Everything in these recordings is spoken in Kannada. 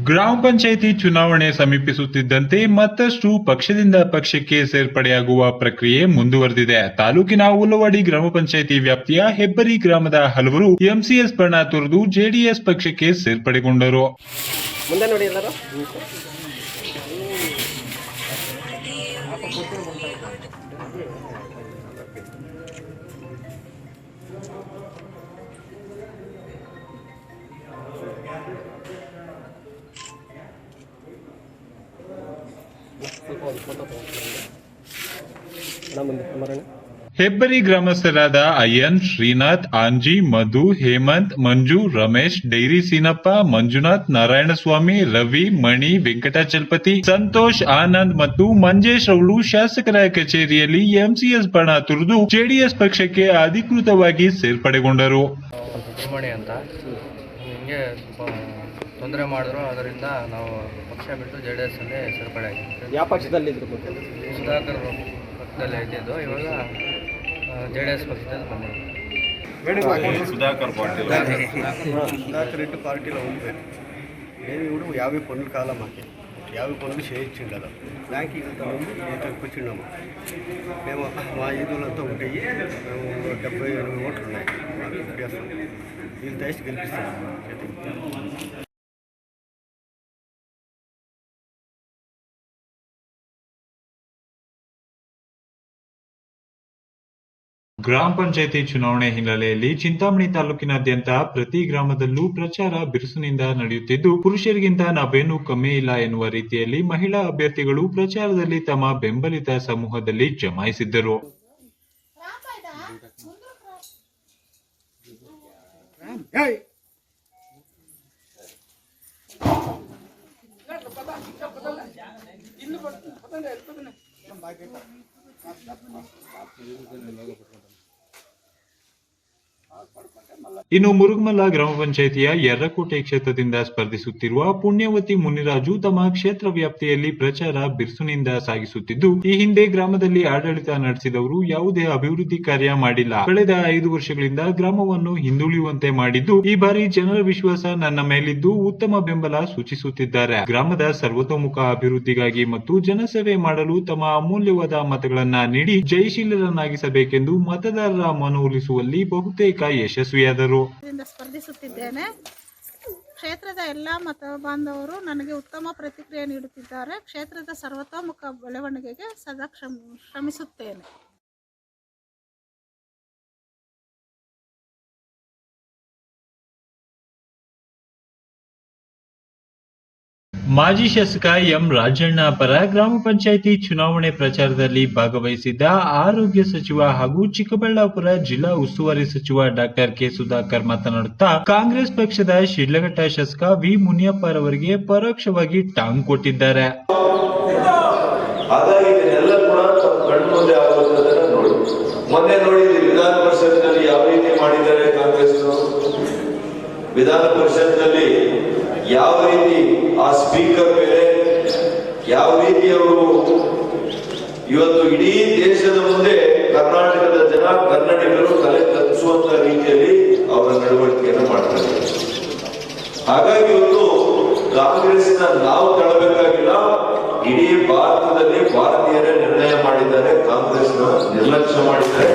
ಗ್ರಾಮ ಪಂಚಾಯಿತಿ ಚುನಾವಣೆ ಸಮೀಪಿಸುತ್ತಿದ್ದಂತೆ ಮತ್ತಷ್ಟು ಪಕ್ಷದಿಂದ ಪಕ್ಷಕ್ಕೆ ಸೇರ್ಪಡೆಯಾಗುವ ಪ್ರಕ್ರಿಯೆ ಮುಂದುವರೆದಿದೆ. ತಾಲೂಕಿನ ಉಲ್ಲವಾಡಿ ಗ್ರಾಮ ಪಂಚಾಯಿತಿ ವ್ಯಾಪ್ತಿಯ ಹೆಬ್ಬರಿ ಗ್ರಾಮದ ಹಲವರು ಎಂಸಿಎಸ್ ಬಣ್ಣ ತೊರೆದು ಜೆಡಿಎಸ್ ಪಕ್ಷಕ್ಕೆ ಸೇರ್ಪಡೆಗೊಂಡರು. ಹೆಬ್ಬರಿ ಗ್ರಾಮಸ್ಥರಾದ ಅಯ್ಯನ್, ಶ್ರೀನಾಥ್, ಆಂಜಿ, ಮಧು, ಹೇಮಂತ್, ಮಂಜು, ರಮೇಶ್, ಡೈರಿ ಸೀನಪ್ಪ, ಮಂಜುನಾಥ್, ನಾರಾಯಣಸ್ವಾಮಿ, ರವಿ, ಮಣಿ, ವೆಂಕಟಾಚಲಪತಿ, ಸಂತೋಷ್, ಆನಂದ್ ಮತ್ತು ಮಂಜೇಶ್ ಅವರು ಶಾಸಕರ ಕಚೇರಿಯಲ್ಲಿ ಎಂಸಿಎಸ್ ಬಣ ತುರಿದು ಜೆಡಿಎಸ್ ಪಕ್ಷಕ್ಕೆ ಅಧಿಕೃತವಾಗಿ ಸೇರ್ಪಡೆಗೊಂಡರು. ತೊಂದರೆ ಮಾಡಿದ್ರು, ಅದರಿಂದ ನಾವು ಪಕ್ಷ ಬಿಟ್ಟು ಜೆಡಿಎಸ್ ಅಲ್ಲಿ ಸೇರ್ಪಡೆ ಆಗಿದ್ವಿ. ಯಾವ ಪಕ್ಷದಲ್ಲಿ ಸುಧಾಕರ್ ಪಕ್ಷದಲ್ಲೇ ಇದ್ದಿದ್ದು, ಇವಾಗ ಜೆಡಿಎಸ್ ಪಕ್ಷದಲ್ಲಿ ಬಂದಿದ್ದೀವಿ. సుధాకర్ రెడ్డి పార్టీలో ఉంది. నేను ఇప్పుడు 50 పనులు కాలం మాకు 50 పనులు చేయించిండాలి. బ్యాంక్ ఇంతకుముందు కూర్చున్నాము. మేము మా ఈదులంతా ఉంటాయి. మేము 78 ఓట్లు ఉన్నాయి. మాకు చేస్తాం. వీళ్ళు దయచేసి గెలిపిస్తాం. ಗ್ರಾಮ ಪಂಚಾಯಿತಿ ಚುನಾವಣೆ ಹಿನ್ನೆಲೆಯಲ್ಲಿ ಚಿಂತಾಮಣಿ ತಾಲೂಕಿನಾದ್ಯಂತ ಪ್ರತಿ ಗ್ರಾಮದಲ್ಲೂ ಪ್ರಚಾರ ಬಿರುಸಿನಿಂದ ನಡೆಯುತ್ತಿದ್ದು, ಪುರುಷರಿಗಿಂತ ನಾವೇನೂ ಕಮ್ಮಿ ಇಲ್ಲ ಎನ್ನುವ ರೀತಿಯಲ್ಲಿ ಮಹಿಳಾ ಅಭ್ಯರ್ಥಿಗಳು ಪ್ರಚಾರದಲ್ಲಿ ತಮ್ಮ ಬೆಂಬಲಿತ ಸಮೂಹದಲ್ಲಿ ಜಮಾಯಿಸಿದ್ದರು. ಇನ್ನು ಮುರುಗಮಲ್ಲ ಗ್ರಾಮ ಪಂಚಾಯಿತಿಯ ಯರ್ರಕೋಟೆ ಕ್ಷೇತ್ರದಿಂದ ಸ್ಪರ್ಧಿಸುತ್ತಿರುವ ಪುಣ್ಯವತಿ ಮುನಿರಾಜು ತಮ್ಮ ಕ್ಷೇತ್ರ ವ್ಯಾಪ್ತಿಯಲ್ಲಿ ಪ್ರಚಾರ ಬಿರುಸಿನಿಂದ ಸಾಗಿಸುತ್ತಿದ್ದು, ಈ ಹಿಂದೆ ಗ್ರಾಮದಲ್ಲಿ ಆಡಳಿತ ನಡೆಸಿದವರು ಯಾವುದೇ ಅಭಿವೃದ್ಧಿ ಕಾರ್ಯ ಮಾಡಿಲ್ಲ. ಕಳೆದ 5 ವರ್ಷಗಳಿಂದ ಗ್ರಾಮವನ್ನು ಹಿಂದುಳಿಯುವಂತೆ ಮಾಡಿದ್ದು, ಈ ಬಾರಿ ಜನರ ವಿಶ್ವಾಸ ನನ್ನ ಮೇಲಿದ್ದು ಉತ್ತಮ ಬೆಂಬಲ ಸೂಚಿಸುತ್ತಿದ್ದಾರೆ. ಗ್ರಾಮದ ಸರ್ವತೋಮುಖ ಅಭಿವೃದ್ಧಿಗಾಗಿ ಮತ್ತು ಜನಸೇವೆ ಮಾಡಲು ತಮ್ಮ ಅಮೂಲ್ಯವಾದ ಮತಗಳನ್ನ ನೀಡಿ ಜಯಶೀಲರನ್ನಾಗಿಸಬೇಕೆಂದು ಮತದಾರರ ಮನವೊಲಿಸುವಲ್ಲಿ ಬಹುತೇಕ ಯಶಸ್ವಿಯಾದರು. ಸ್ಪರ್ಧಿಸುತ್ತಿದ್ದೇನೆ. ಕ್ಷೇತ್ರದ ಎಲ್ಲಾ ಮತ ಬಾಂಧವರು ನನಗೆ ಉತ್ತಮ ಪ್ರತಿಕ್ರಿಯೆ ನೀಡುತ್ತಿದ್ದಾರೆ. ಕ್ಷೇತ್ರದ ಸರ್ವತೋಮುಖ ಬೆಳವಣಿಗೆಗೆ ಸದಾ ಶ್ರಮಿಸುತ್ತೇನೆ. ಮಾಜಿ ಶಾಸಕ ಎಂ ರಾಜಣ್ಣ ಪರ ಗ್ರಾಮ ಪಂಚಾಯಿತಿ ಚುನಾವಣೆ ಪ್ರಚಾರದಲ್ಲಿ ಭಾಗವಹಿಸಿದ್ದ ಆರೋಗ್ಯ ಸಚಿವ ಹಾಗೂ ಚಿಕ್ಕಬಳ್ಳಾಪುರ ಜಿಲ್ಲಾ ಉಸ್ತುವಾರಿ ಸಚಿವ ಡಾಕ್ಟರ್ ಕೆ ಸುಧಾಕರ್ ಮಾತನಾಡುತ್ತಾ, ಕಾಂಗ್ರೆಸ್ ಪಕ್ಷದ ಶಿಡ್ಲಘಟ್ಟ ಶಾಸಕ ವಿ ಮುನಿಯಪ್ಪರವರಿಗೆ ಪರೋಕ್ಷವಾಗಿ ಟಾಂಗ್ ಕೊಟ್ಟಿದ್ದಾರೆ. ಮೊನ್ನೆ ನೋಡಿದ್ರಿ ವಿಧಾನ ಪರಿಷತ್ನಲ್ಲಿ ಯಾವ ರೀತಿ ಮಾಡಿದ್ದಾರೆ ಕಾಂಗ್ರೆಸ್. ವಿಧಾನ ಪರಿಷತ್ನಲ್ಲಿ ಯಾವ ರೀತಿ ಆ ಸ್ಪೀಕರ್ ಮೇಲೆ ಯಾವ ರೀತಿ ಅವರು ಇವತ್ತು ಇಡೀ ದೇಶದ ಮುಂದೆ ಕರ್ನಾಟಕದ ಜನ ಕನ್ನಡಿಗರು ತಲೆ ತಗ್ಗಿಸುವಂತ ರೀತಿಯಲ್ಲಿ ಅವರ ನಡವಳಿಕೆಯನ್ನು ಮಾಡ್ತಾರೆ. ಹಾಗಾಗಿ ಇವತ್ತು ಕಾಂಗ್ರೆಸ್ನ ನಾವು ತಳ್ಳಬೇಕಾಗಿಲ್ಲ, ಇಡೀ ಭಾರತದಲ್ಲಿ ಭಾರತೀಯರೇ ನಿರ್ಣಯ ಮಾಡಿದ್ದಾರೆ, ಕಾಂಗ್ರೆಸ್ನ ನಿರ್ಲಕ್ಷ್ಯ ಮಾಡಿದ್ದಾರೆ.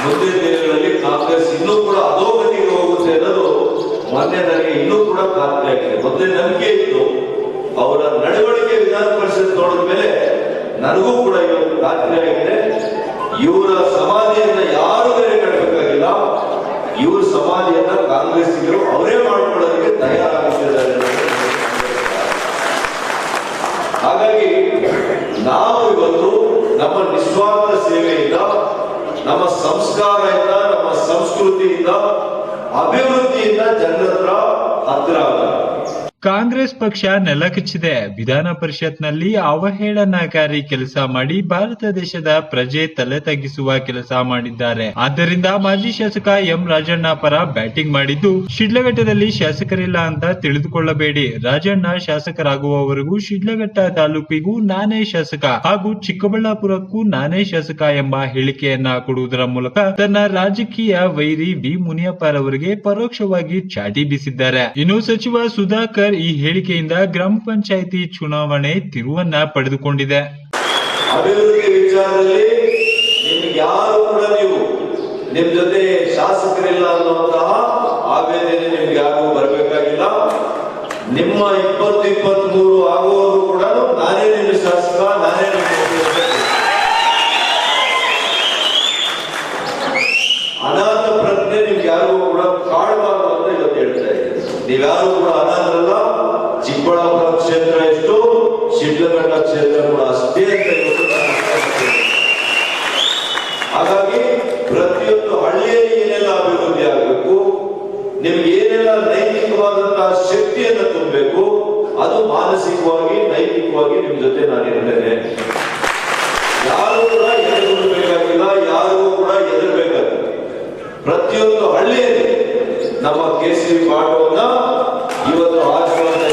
ಮುಂದಿನ ದಿನಗಳಲ್ಲಿ ಕಾಂಗ್ರೆಸ್ ಇನ್ನೂ ಕೂಡ ಅಧೋಗತಿಗೆ ಹೋಗುತ್ತೆ ಅನ್ನೋದು ಮೊನ್ನೆ ನನಗೆ ಇನ್ನೂ ಕೂಡ ಖಾತ್ರಿ ಆಗಿದೆ. ಮೊದಲೇ ನಂಬಿಕೆ ಇತ್ತು, ಅವರ ನಡವಳಿಕೆ ವಿಧಾನ ಪರಿಷತ್ ನೋಡಿದ ಮೇಲೆ ನನಗೂ ಕೂಡ ಇವತ್ತು ಖಾತ್ರಿ ಆಗಿದೆ. ಇವರ ಸಮಾಧಿಯನ್ನ ಯಾರು ಬೇರೆ ಕಟ್ಟಬೇಕಾಗಿಲ್ಲ, ಇವ್ರ ಸಮಾಧಿಯನ್ನ ಕಾಂಗ್ರೆಸ್ಸಿಗರು ಅವರೇ ಮಾಡ್ಕೊಳ್ಳೋದಕ್ಕೆ ತಯಾರಾಗಿದ್ದಾರೆ. ಹಾಗಾಗಿ ನಾವು ಇವತ್ತು ನಮ್ಮ ನಿಸ್ವಾರ್ಥ ಸೇವೆಯಿಂದ, ನಮ್ಮ ಸಂಸ್ಕಾರದಿಂದ, ನಮ್ಮ ಸಂಸ್ಕೃತಿಯಿಂದ, ಅಭಿವೃದ್ಧಿಯಿಂದ ಜನರ ಹತ್ರ ಕಾಂಗ್ರೆಸ್ ಪಕ್ಷ ನೆಲಕಚ್ಚಿದೆ. ವಿಧಾನ ಪರಿಷತ್ನಲ್ಲಿ ಅವಹೇಳನಕಾರಿ ಕೆಲಸ ಮಾಡಿ ಭಾರತ ದೇಶದ ಪ್ರಜೆ ತಲೆ ತಗ್ಗಿಸುವ ಕೆಲಸ ಮಾಡಿದ್ದಾರೆ. ಆದ್ದರಿಂದ ಮಾಜಿ ಶಾಸಕ ಎಂ ರಾಜಣ್ಣ ಪರ ಬ್ಯಾಟಿಂಗ್ ಮಾಡಿದ್ದು, ಶಿಡ್ಲಘಟ್ಟದಲ್ಲಿ ಶಾಸಕರಿಲ್ಲ ಅಂತ ತಿಳಿದುಕೊಳ್ಳಬೇಡಿ. ರಾಜಣ್ಣ ಶಾಸಕರಾಗುವವರೆಗೂ ಶಿಡ್ಲಘಟ್ಟ ತಾಲೂಕಿಗೂ ನಾನೇ ಶಾಸಕ ಹಾಗೂ ಚಿಕ್ಕಬಳ್ಳಾಪುರಕ್ಕೂ ನಾನೇ ಶಾಸಕ ಎಂಬ ಹೇಳಿಕೆಯನ್ನ ಕೊಡುವುದರ ಮೂಲಕ ತನ್ನ ರಾಜಕೀಯ ವೈರಿ ವಿ ಮುನಿಯಪ್ಪರವರಿಗೆ ಪರೋಕ್ಷವಾಗಿ ಚಾಟಿ ಬೀಸಿದ್ದಾರೆ. ಇನ್ನು ಸಚಿವ ಸುಧಾಕರ್ ಈ ಹೇಳಿಕೆಯಿಂದ ಗ್ರಾಮ ಪಂಚಾಯಿತಿ ಚುನಾವಣೆ ತಿರುವನ್ನ ಪಡೆದುಕೊಂಡಿದೆ. ಅಭಿವೃದ್ಧಿ ವಿಚಾರದಲ್ಲಿ ನಿಮ್ಗೆ ಯಾರು ಕೂಡ ನಿಮ್ ಜೊತೆ ಶಾಸಕರಿಲ್ಲ ಅನ್ನುವಂತಹ ಆವೇದನೆ ನಿಮ್ಗೆ ಯಾರು ಬರಬೇಕಾಗಿಲ್ಲ. ನಿಮ್ಮ 2023 ಆಗುವವರು ಕೂಡ ನಾನೇ ನಿಮ್ಮ ಶಾಸಕ, ನಾನೇ ಅನಾಥ ಪ್ರಜ್ಞೆ ನಿಮ್ಗೆ ಯಾರಿಗೂ ಕೂಡ ಕಾಡಬಾರ್ದು ಅಂತ ಇವತ್ತು ಹೇಳ್ತಾ ಇದ್ದೀನಿ. ನೀವ್ಯಾರು ಕೂಡ ಅನಾಥರಲ್ಲ. ಚಿಕ್ಕಬಳ್ಳಾಪುರ ಕ್ಷೇತ್ರ ಎಷ್ಟು, ಶಿಡ್ಲಘಟ್ಟ ಕ್ಷೇತ್ರ ಕೂಡ ಅಷ್ಟೇ ಅಂತ ಹಾಗಾಗಿ ಪ್ರತಿಯೊಂದು ಹಳ್ಳಿಯಲ್ಲಿ ಏನೆಲ್ಲ ಅಭಿವೃದ್ಧಿ ಆಗಬೇಕು, ನಿಮ್ಗೆ ಏನೆಲ್ಲ ನೈತಿಕವಾದಂತಹ ಶಕ್ತಿಯನ್ನು ತುಂಬಬೇಕು, ಅದು ಮಾನಸಿಕವಾಗಿ ನೈತಿಕವಾಗಿ ನಿಮ್ ಜೊತೆ ನಾನಿರ್ತೇನೆ. ಯಾರು ಕೂಡ ಎದುರುಬೇಕಾಗಿಲ್ಲ, ಯಾರಿಗೂ ಕೂಡ ಎದುರಬೇಕಾಗಿಲ್ಲ. ಪ್ರತಿಯೊಂದು ಹಳ್ಳಿಯಲ್ಲಿ ನಮ್ಮ ಕೇಸರಿ ಪಾಠವನ್ನ ಇವತ್ತು ಆಚರಣೆ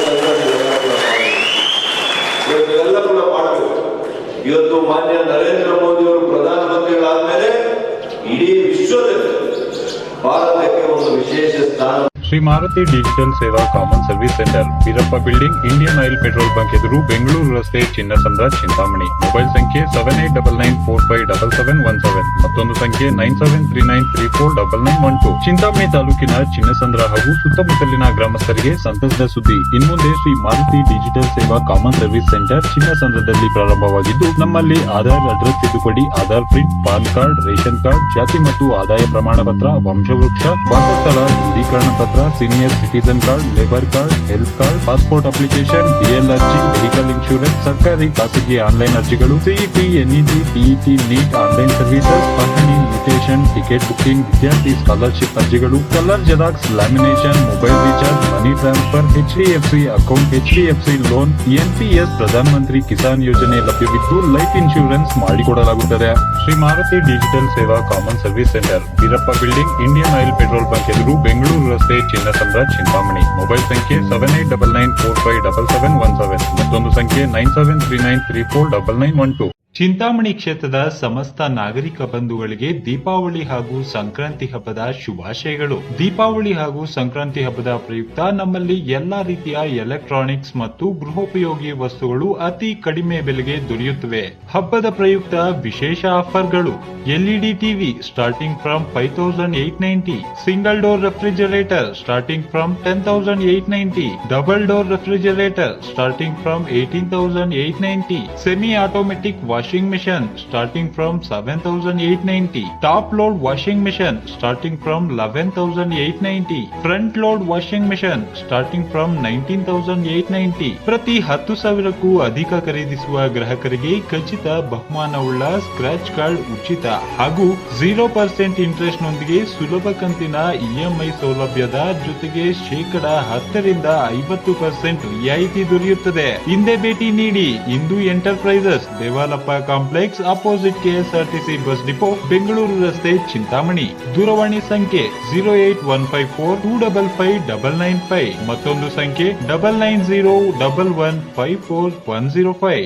ಇವತ್ತೆಲ್ಲ ಕೂಡ ಮಾಡಬೇಕು. ಇವತ್ತು ಮಾನ್ಯ ನರೇಂದ್ರ ಮೋದಿ ಅವರು ಪ್ರಧಾನಮಂತ್ರಿಗಳಾದ್ಮೇಲೆ ಇಡೀ ವಿಶ್ವದಲ್ಲಿ ಭಾರತಕ್ಕೆ ಒಂದು ವಿಶೇಷ ಸ್ಥಾನ. ಶ್ರೀ ಮಾರುತಿ ಡಿಜಿಟಲ್ ಸೇವಾ common service centre, Veerappa building, Indian oil petrol bunk ಎದುರು, ಬೆಂಗಳೂರು ರಸ್ತೆ, ಚಿನ್ನಸಂದ್ರ, ಚಿಂತಾಮಣಿ. ಮೊಬೈಲ್ ಸಂಖ್ಯೆ 7899457717. ಮತ್ತೊಂದು ಸಂಖ್ಯೆ 9739349912. ಚಿಂತಾಮಣಿ ತಾಲೂಕಿನ ಚಿನ್ನಸಂದ್ರ ಹಾಗೂ ಸುತ್ತಮುತ್ತಲಿನ ಗ್ರಾಮಸ್ಥರಿಗೆ ಸಂತಸದ ಸುದ್ದಿ. ಇನ್ಮುಂದೆ ಶ್ರೀ ಮಾರುತಿ ಡಿಜಿಟಲ್ ಸೇವಾ ಕಾಮನ್ ಸರ್ವಿಸ್ ಸೆಂಟರ್ ಚಿನ್ನಸಂದ್ರದಲ್ಲಿ ಪ್ರಾರಂಭವಾಗಿದ್ದು, ನಮ್ಮಲ್ಲಿ ಆಧಾರ್ ಅಡ್ರೆಸ್ ತಿದ್ದುಪಡಿ, Aadhaar print, PAN card, ration card, ಜಾತಿ ಮತ್ತು ಆದಾಯ ಪ್ರಮಾಣ ಪತ್ರ, ವಂಶವೃಕ್ಷ, ವಾಸಸ್ಥಳ ದೃಢೀಕರಣ ಪತ್ರ, senior citizen card, labour card, health card, passport application, DL ಅರ್ಜಿ, ವೆಹಿಕಲ್ ಇನ್ಶೂರೆನ್ಸ್, ಸರ್ಕಾರಿ ಖಾಸಗಿ ಆನ್ಲೈನ್ ಅರ್ಜಿಗಳು, CET, NET, TET, NEET online services, ಪಹಣಿ, ಮ್ಯೂಟೇಷನ್, ಟಿಕೆಟ್ ಬುಕಿಂಗ್, ವಿದ್ಯಾರ್ಥಿ ಸ್ಕಾಲರ್ಶಿಪ್ ಅರ್ಜಿಗಳು, colour xerox, lamination, mobile recharge, money transfer, HDFC account, HDFC loan, NPS Pradhan Mantri Kisan ಯೋಜನೆ ಲಭ್ಯವಿದ್ದು ಲೈಫ್ ಇನ್ಶೂರೆನ್ಸ್ ಮಾಡಿಕೊಡಲಾಗುತ್ತದೆ. ಶ್ರೀ ಮಾರುತಿ ಡಿಜಿಟಲ್ ಸೇವಾ common service centre, Veerappa building, Indian oil petrol bunk ಎದುರು, ಬೆಂಗಳೂರು ರಸ್ತೆ, ಚಿನ್ನಸಂದ್ರ, ಚಿಂತಾಮಣಿ. ಮೊಬೈಲ್ ಸಂಖ್ಯೆ 7899457717. ಮತ್ತೊಂದು ಸಂಖ್ಯೆ 9739349912. ಚಿಂತಾಮಣಿ ಕ್ಷೇತ್ರದ ಸಮಸ್ತ ನಾಗರಿಕ ಬಂಧುಗಳಿಗೆ ದೀಪಾವಳಿ ಹಾಗೂ ಸಂಕ್ರಾಂತಿ ಹಬ್ಬದ ಶುಭಾಶಯಗಳು. ದೀಪಾವಳಿ ಹಾಗೂ ಸಂಕ್ರಾಂತಿ ಹಬ್ಬದ ಪ್ರಯುಕ್ತ ನಮ್ಮಲ್ಲಿ ಎಲ್ಲಾ ರೀತಿಯ ಎಲೆಕ್ಟ್ರಾನಿಕ್ಸ್ ಮತ್ತು ಗೃಹೋಪಯೋಗಿ ವಸ್ತುಗಳು ಅತಿ ಕಡಿಮೆ ಬೆಲೆಗೆ ದೊರೆಯುತ್ತವೆ. ಹಬ್ಬದ ಪ್ರಯುಕ್ತ ವಿಶೇಷ ಆಫರ್ಗಳು: LED TV starting from 5890, single door refrigerator starting from 10890, double door refrigerator starting from 18890, semi automatic washing machine starting from 7890, top load washing machine starting from 11890, front load washing machine starting from 19890. ಪ್ರತಿ 10,000ಕ್ಕೂ ಅಧಿಕ ಖರೀದಿಸುವ ಗ್ರಾಹಕರಿಗೆ ಖಚಿತ ಬಹುಮಾನವುಳ್ಳ ಸ್ಕ್ರಾಚ್ ಕಾರ್ಡ್ ಉಚಿತ ಹಾಗೂ 0% ಇಂಟ್ರೆಸ್ಟ್ ನೊಂದಿಗೆ ಸುಲಭ ಕಂತಿನ ಇಎಂಐ ಸೌಲಭ್ಯದ ಜೊತೆಗೆ 10% 50% ರಿಯಾಯಿತಿ ದೊರೆಯುತ್ತದೆ. ಹಿಂದೆ ಭೇಟಿ ನೀಡಿ. Indu enterprises, Devalappa complex, opposite KSRTC bus depot, Bengaluru ರಸ್ತೆ, ಚಿಂತಾಮಣಿ. ದೂರವಾಣಿ ಸಂಖ್ಯೆ 08154255995. ಮತ್ತೊಂದು ಸಂಖ್ಯೆ 9901154105.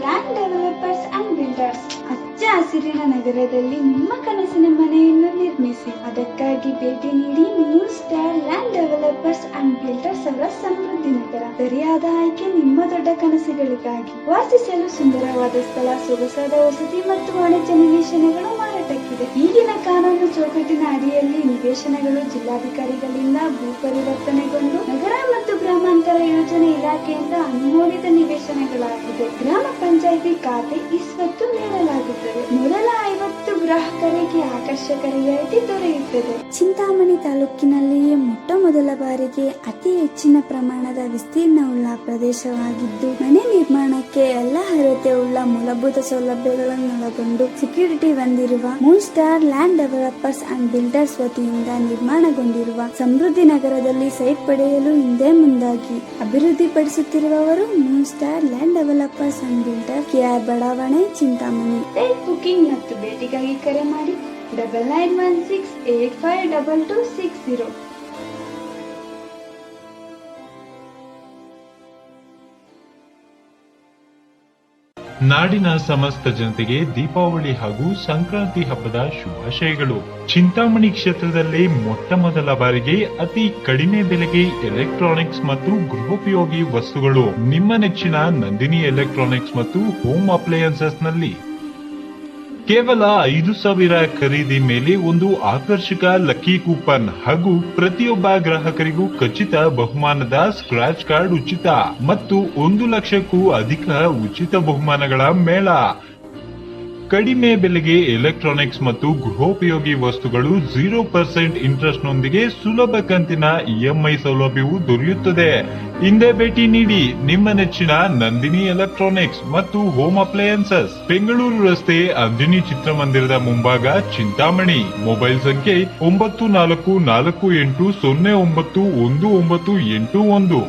Land developers and builders. ಹಚ್ಚ ಹಸಿರಿನ ನಗರದಲ್ಲಿ ನಿಮ್ಮ ಕನಸಿನ ಮನೆಯನ್ನು ನಿರ್ಮಿಸಿ. ಅದಕ್ಕಾಗಿ ಭೇಟಿ ನೀಡಿ 3 star land developers and builders ಅವರ ಸಮೃದ್ಧಿ ನಗರ. ಸರಿಯಾದ ಆಯ್ಕೆ ನಿಮ್ಮ ದೊಡ್ಡ ಕನಸುಗಳಿಗಾಗಿ. ವಾಸಿಸಲು ಸುಂದರವಾದ ಸ್ಥಳ, ಸೊಗಸಾದ ವಸತಿ ಮತ್ತು ವಾಣಿಜ್ಯ ನಿವೇಶನಗಳು ಮಾರಾಟಕ್ಕಿದೆ. ಈಗಿನ ಕಾನೂನು ಚೌಕಟ್ಟಿನ ಅಡಿಯಲ್ಲಿ ನಿವೇಶನಗಳು ಜಿಲ್ಲಾಧಿಕಾರಿಗಳಿಂದ ಭೂ ಪರಿವರ್ತನೆಗೊಂಡು ನಗರ ಮತ್ತು ಗ್ರಾಮಾಂತರ ಯೋಜನೆ ಇಲಾಖೆಯಿಂದ ಅನುಮೋದಿತ ನಿವೇಶನಗಳಾಗಿದೆ. ಗ್ರಾಮ ಪಂಚಾಯಿತಿ ಖಾತೆ ಈ ಸ್ವತ್ತು ನೀಡಲಾಗುತ್ತದೆ. ಮೊದಲ 50 ಗ್ರಾಹಕರಿಗೆ ನಿಮಗೆ ಆಕರ್ಷಕ ರಿಯಾಯಿತಿ ದೊರೆಯುತ್ತದೆ. ಚಿಂತಾಮಣಿ ತಾಲೂಕಿನಲ್ಲಿಯೇ ಮೊಟ್ಟ ಮೊದಲ ಬಾರಿಗೆ ಅತಿ ಹೆಚ್ಚಿನ ಪ್ರಮಾಣದ ವಿಸ್ತೀರ್ಣವುಳ್ಳ ಪ್ರದೇಶವಾಗಿದ್ದು, ಮನೆ ನಿರ್ಮಾಣಕ್ಕೆ ಎಲ್ಲ ಅರ್ಹತೆ ಉಳ್ಳ ಮೂಲಭೂತ ಸೌಲಭ್ಯಗಳನ್ನೊಳಗೊಂಡು ಸೆಕ್ಯೂರಿಟಿ ಹೊಂದಿರುವ moon star land developers and builders ವತಿಯಿಂದ ನಿರ್ಮಾಣಗೊಂಡಿರುವ ಸಮೃದ್ಧಿ ನಗರದಲ್ಲಿ ಸೈಟ್ ಪಡೆಯಲು ಹಿಂದೆ ಮುಂದಾಗಿ ಅಭಿವೃದ್ಧಿಪಡಿಸುತ್ತಿರುವವರು moon star land developers and builder, KR ಬಡಾವಣೆ, ಚಿಂತಾಮಣಿ. ಸೈಟ್ ಬುಕಿಂಗ್ ಮತ್ತು ಭೇಟಿಗಾಗಿ ಕರೆ ಮಾಡಿ 9916852260. ನಾಡಿನ ಸಮಸ್ತ ಜನತೆಗೆ ದೀಪಾವಳಿ ಹಾಗೂ ಸಂಕ್ರಾಂತಿ ಹಬ್ಬದ ಶುಭಾಶಯಗಳು. ಚಿಂತಾಮಣಿ ಕ್ಷೇತ್ರದಲ್ಲಿ ಮೊಟ್ಟ ಮೊದಲ ಬಾರಿಗೆ ಅತಿ ಕಡಿಮೆ ಬೆಲೆಗೆ ಎಲೆಕ್ಟ್ರಾನಿಕ್ಸ್ ಮತ್ತು ಗೃಹೋಪಯೋಗಿ ವಸ್ತುಗಳು ನಿಮ್ಮ ನೆಚ್ಚಿನ ನಂದಿನಿ ಎಲೆಕ್ಟ್ರಾನಿಕ್ಸ್ ಮತ್ತು ಹೋಮ್ ಅಪ್ಲಯನ್ಸಸ್ ನಲ್ಲಿ ಕೇವಲ 5,000 ಖರೀದಿ ಮೇಲೆ ಒಂದು ಆಕರ್ಷಕ ಲಕ್ಕಿ ಕೂಪನ್ ಹಾಗೂ ಪ್ರತಿಯೊಬ್ಬ ಗ್ರಾಹಕರಿಗೂ ಖಚಿತ ಬಹುಮಾನದ ಸ್ಕ್ರಾಚ್ ಕಾರ್ಡ್ ಉಚಿತ ಮತ್ತು 1 ಲಕ್ಷಕ್ಕೂ ಅಧಿಕ ಉಚಿತ ಬಹುಮಾನಗಳ ಮೇಳ. ಕಡಿಮೆ ಬೆಲೆಗೆ ಎಲೆಕ್ಟ್ರಾನಿಕ್ಸ್ ಮತ್ತು ಗೃಹೋಪಯೋಗಿ ವಸ್ತುಗಳು 0% ಇಂಟ್ರೆಸ್ಟ್ ನೊಂದಿಗೆ ಸುಲಭ ಕಂತಿನ ಇಎಂಐ ಸೌಲಭ್ಯವು ದೊರೆಯುತ್ತದೆ. ಹಿಂದೆ ಭೇಟಿ ನೀಡಿ ನಿಮ್ಮ ನೆಚ್ಚಿನ ನಂದಿನಿ ಎಲೆಕ್ಟ್ರಾನಿಕ್ಸ್ ಮತ್ತು ಹೋಮ್ ಅಪ್ಲಯನ್ಸಸ್, ಬೆಂಗಳೂರು ರಸ್ತೆ ಅಂಜನಿ ಚಿತ್ರಮಂದಿರದ ಮುಂಭಾಗ, ಚಿಂತಾಮಣಿ. ಮೊಬೈಲ್ ಸಂಖ್ಯೆ 9448091981.